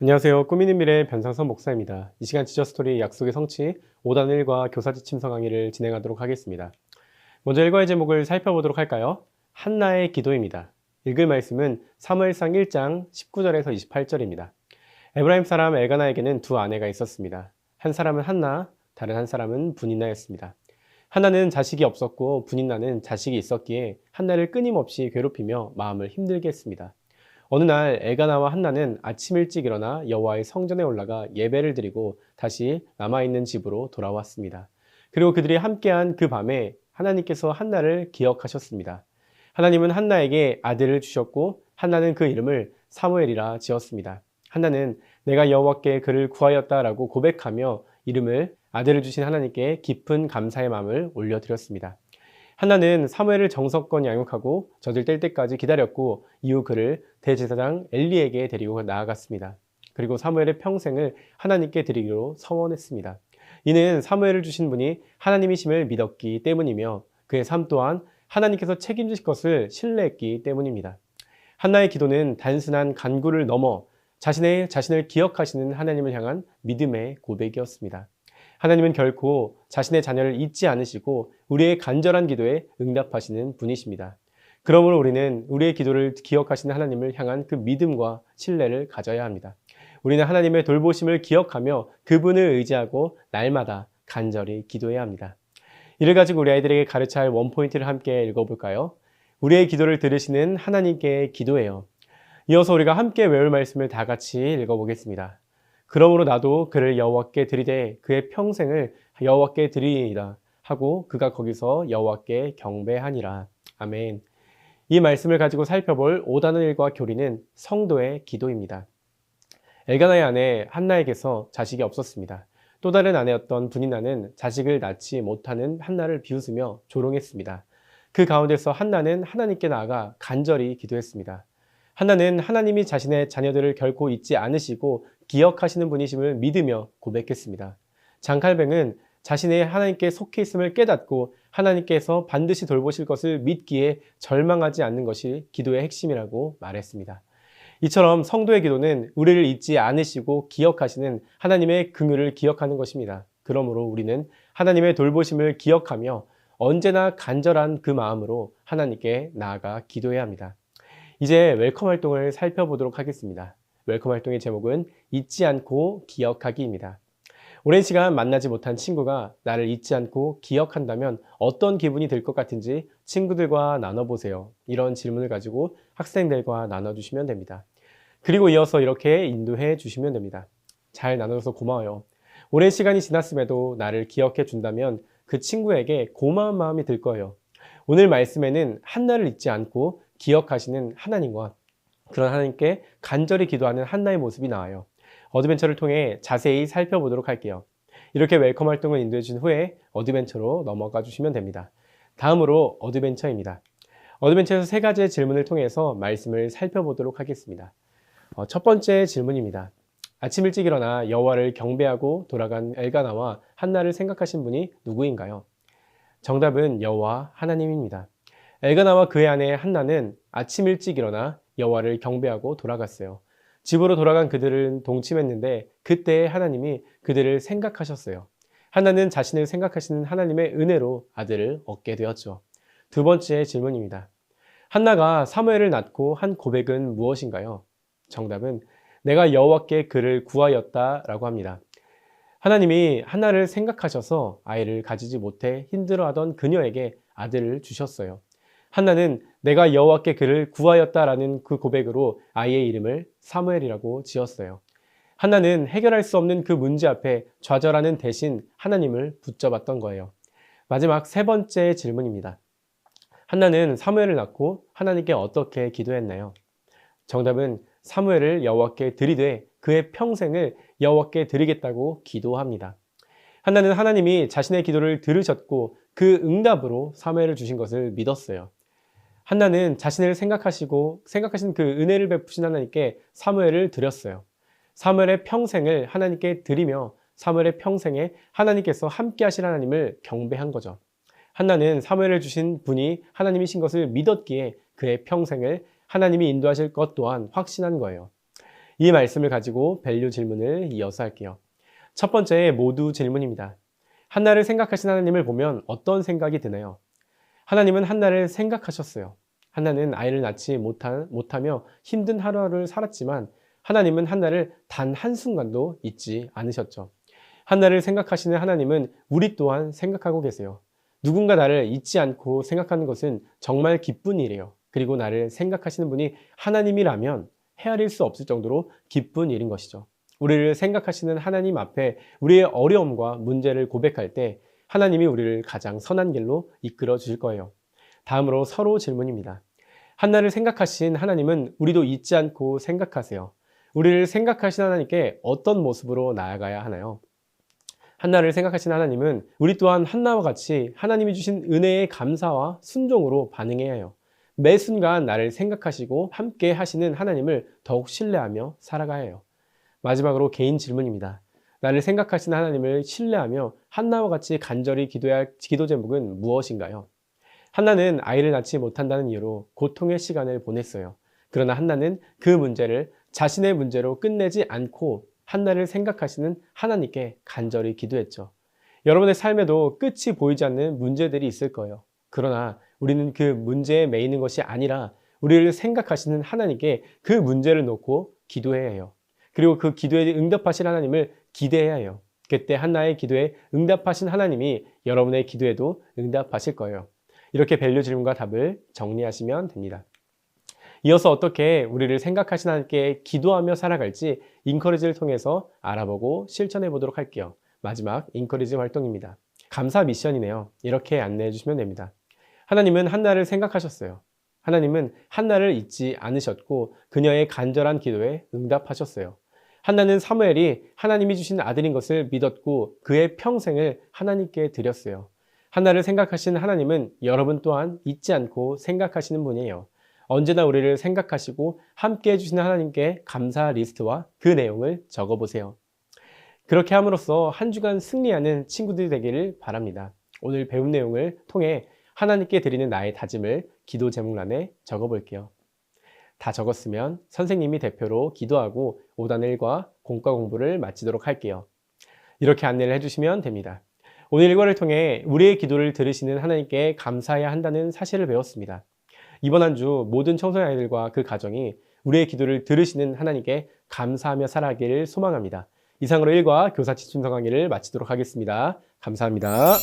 안녕하세요. 꾸미는 미래 변상선 목사입니다. 이 시간 지저스토리 약속의 성취 5단 1과 교사지침서 강의를 진행하도록 하겠습니다. 먼저 일과의 제목을 살펴보도록 할까요? 한나의 기도입니다. 읽을 말씀은 사무엘상 1장 19절에서 28절입니다. 에브라임 사람 엘가나에게는 두 아내가 있었습니다. 한 사람은 한나, 다른 한 사람은 분인나였습니다. 한나는 자식이 없었고 분인나는 자식이 있었기에 한나를 끊임없이 괴롭히며 마음을 힘들게 했습니다. 어느 날 엘가나와 한나는 아침 일찍 일어나 여호와의 성전에 올라가 예배를 드리고 다시 남아있는 집으로 돌아왔습니다. 그리고 그들이 함께한 그 밤에 하나님께서 한나를 기억하셨습니다. 하나님은 한나에게 아들을 주셨고 한나는 그 이름을 사무엘이라 지었습니다. 한나는 내가 여호와께 그를 구하였다라고 고백하며 이름을 아들을 주신 하나님께 깊은 감사의 마음을 올려드렸습니다. 한나는 사무엘을 정성껏 양육하고 젖을 뗄 때까지 기다렸고 이후 그를 대제사장 엘리에게 데리고 나아갔습니다. 그리고 사무엘의 평생을 하나님께 드리기로 서원했습니다. 이는 사무엘을 주신 분이 하나님이심을 믿었기 때문이며 그의 삶 또한 하나님께서 책임지실 것을 신뢰했기 때문입니다. 한나의 기도는 단순한 간구를 넘어 자신을 기억하시는 하나님을 향한 믿음의 고백이었습니다. 하나님은 결코 자신의 자녀를 잊지 않으시고 우리의 간절한 기도에 응답하시는 분이십니다. 그러므로 우리는 우리의 기도를 기억하시는 하나님을 향한 그 믿음과 신뢰를 가져야 합니다. 우리는 하나님의 돌보심을 기억하며 그분을 의지하고 날마다 간절히 기도해야 합니다. 이를 가지고 우리 아이들에게 가르쳐야 할 원포인트를 함께 읽어볼까요? 우리의 기도를 들으시는 하나님께 기도해요. 이어서 우리가 함께 외울 말씀을 다 같이 읽어보겠습니다. 그러므로 나도 그를 여호와께 드리되 그의 평생을 여호와께 드리리이다 하고 그가 거기서 여호와께 경배하니라. 아멘. 이 말씀을 가지고 살펴볼 5단원 1과 교리는 성도의 기도입니다. 엘가나의 아내 한나에게서 자식이 없었습니다. 또 다른 아내였던 분인나는 자식을 낳지 못하는 한나를 비웃으며 조롱했습니다. 그 가운데서 한나는 하나님께 나아가 간절히 기도했습니다. 한나는 하나님이 자신의 자녀들을 결코 잊지 않으시고 기억하시는 분이심을 믿으며 고백했습니다. 장칼뱅은 자신의 하나님께 속해 있음을 깨닫고 하나님께서 반드시 돌보실 것을 믿기에 절망하지 않는 것이 기도의 핵심이라고 말했습니다. 이처럼 성도의 기도는 우리를 잊지 않으시고 기억하시는 하나님의 긍휼을 기억하는 것입니다. 그러므로 우리는 하나님의 돌보심을 기억하며 언제나 간절한 그 마음으로 하나님께 나아가 기도해야 합니다. 이제 웰컴 활동을 살펴보도록 하겠습니다. 웰컴 활동의 제목은 잊지 않고 기억하기입니다. 오랜 시간 만나지 못한 친구가 나를 잊지 않고 기억한다면 어떤 기분이 들 것 같은지 친구들과 나눠보세요. 이런 질문을 가지고 학생들과 나눠주시면 됩니다. 그리고 이어서 이렇게 인도해 주시면 됩니다. 잘 나눠줘서 고마워요. 오랜 시간이 지났음에도 나를 기억해 준다면 그 친구에게 고마운 마음이 들 거예요. 오늘 말씀에는 한나를 잊지 않고 기억하시는 하나님과 그런 하나님께 간절히 기도하는 한나의 모습이 나와요. 어드벤처를 통해 자세히 살펴보도록 할게요. 이렇게 웰컴 활동을 인도해 주신 후에 어드벤처로 넘어가 주시면 됩니다. 다음으로 어드벤처입니다. 어드벤처에서 세 가지의 질문을 통해서 말씀을 살펴보도록 하겠습니다. 첫 번째 질문입니다. 아침 일찍 일어나 여호와를 경배하고 돌아간 엘가나와 한나를 생각하신 분이 누구인가요? 정답은 여호와 하나님입니다. 엘가나와 그의 아내 한나는 아침 일찍 일어나 여호와를 경배하고 돌아갔어요. 집으로 돌아간 그들은 동침했는데 그때 하나님이 그들을 생각하셨어요. 한나는 자신을 생각하시는 하나님의 은혜로 아들을 얻게 되었죠. 두 번째 질문입니다. 한나가 사무엘을 낳고 한 고백은 무엇인가요? 정답은 내가 여호와께 그를 구하였다라고 합니다. 하나님이 한나를 생각하셔서 아이를 가지지 못해 힘들어하던 그녀에게 아들을 주셨어요. 한나는 내가 여호와께 그를 구하였다라는 그 고백으로 아이의 이름을 사무엘이라고 지었어요. 한나는 해결할 수 없는 그 문제 앞에 좌절하는 대신 하나님을 붙잡았던 거예요. 마지막 세 번째 질문입니다. 한나는 사무엘을 낳고 하나님께 어떻게 기도했나요? 정답은 사무엘을 여호와께 드리되 그의 평생을 여호와께 드리겠다고 기도합니다. 한나는 하나님이 자신의 기도를 들으셨고 그 응답으로 사무엘을 주신 것을 믿었어요. 한나는 자신을 생각하신 그 은혜를 베푸신 하나님께 사무엘을 드렸어요. 사무엘의 평생을 하나님께 드리며 사무엘의 평생에 하나님께서 함께 하실 하나님을 경배한 거죠. 한나는 사무엘을 주신 분이 하나님이신 것을 믿었기에 그의 평생을 하나님이 인도하실 것 또한 확신한 거예요. 이 말씀을 가지고 밸류 질문을 이어서 할게요. 첫 번째 모두 질문입니다. 한나를 생각하신 하나님을 보면 어떤 생각이 드나요? 하나님은 한나를 생각하셨어요. 한나는 아이를 낳지 못하며 힘든 하루하루를 살았지만 하나님은 한나를 단 한순간도 잊지 않으셨죠. 한나를 생각하시는 하나님은 우리 또한 생각하고 계세요. 누군가 나를 잊지 않고 생각하는 것은 정말 기쁜 일이에요. 그리고 나를 생각하시는 분이 하나님이라면 헤아릴 수 없을 정도로 기쁜 일인 것이죠. 우리를 생각하시는 하나님 앞에 우리의 어려움과 문제를 고백할 때 하나님이 우리를 가장 선한 길로 이끌어 주실 거예요. 다음으로 서로 질문입니다. 한나를 생각하신 하나님은 우리도 잊지 않고 생각하세요. 우리를 생각하신 하나님께 어떤 모습으로 나아가야 하나요? 한나를 생각하신 하나님은 우리 또한 한나와 같이 하나님이 주신 은혜의 감사와 순종으로 반응해야 해요. 매 순간 나를 생각하시고 함께 하시는 하나님을 더욱 신뢰하며 살아가야 해요. 마지막으로 개인 질문입니다. 나를 생각하시는 하나님을 신뢰하며 한나와 같이 간절히 기도해야 할 기도 제목은 무엇인가요? 한나는 아이를 낳지 못한다는 이유로 고통의 시간을 보냈어요. 그러나 한나는 그 문제를 자신의 문제로 끝내지 않고 한나를 생각하시는 하나님께 간절히 기도했죠. 여러분의 삶에도 끝이 보이지 않는 문제들이 있을 거예요. 그러나 우리는 그 문제에 매이는 것이 아니라 우리를 생각하시는 하나님께 그 문제를 놓고 기도해야 해요. 그리고 그 기도에 응답하실 하나님을 기대해야 해요. 그때 한나의 기도에 응답하신 하나님이 여러분의 기도에도 응답하실 거예요. 이렇게 밸류 질문과 답을 정리하시면 됩니다. 이어서 어떻게 우리를 생각하신 하나님께 기도하며 살아갈지 인커리지를 통해서 알아보고 실천해 보도록 할게요. 마지막 인커리지 활동입니다. 감사 미션이네요. 이렇게 안내해 주시면 됩니다. 하나님은 한나를 생각하셨어요. 하나님은 한나를 잊지 않으셨고 그녀의 간절한 기도에 응답하셨어요. 한나는 사무엘이 하나님이 주신 아들인 것을 믿었고 그의 평생을 하나님께 드렸어요. 한나를 생각하신 하나님은 여러분 또한 잊지 않고 생각하시는 분이에요. 언제나 우리를 생각하시고 함께 해주시는 하나님께 감사 리스트와 그 내용을 적어보세요. 그렇게 함으로써 한 주간 승리하는 친구들이 되기를 바랍니다. 오늘 배운 내용을 통해 하나님께 드리는 나의 다짐을 기도 제목란에 적어볼게요. 다 적었으면 선생님이 대표로 기도하고 5단 1과 공과 공부를 마치도록 할게요. 이렇게 안내를 해주시면 됩니다. 오늘 일과를 통해 우리의 기도를 들으시는 하나님께 감사해야 한다는 사실을 배웠습니다. 이번 한 주 모든 청소년 아이들과 그 가정이 우리의 기도를 들으시는 하나님께 감사하며 살아가기를 소망합니다. 이상으로 1과 교사 지침서 강의를 마치도록 하겠습니다. 감사합니다.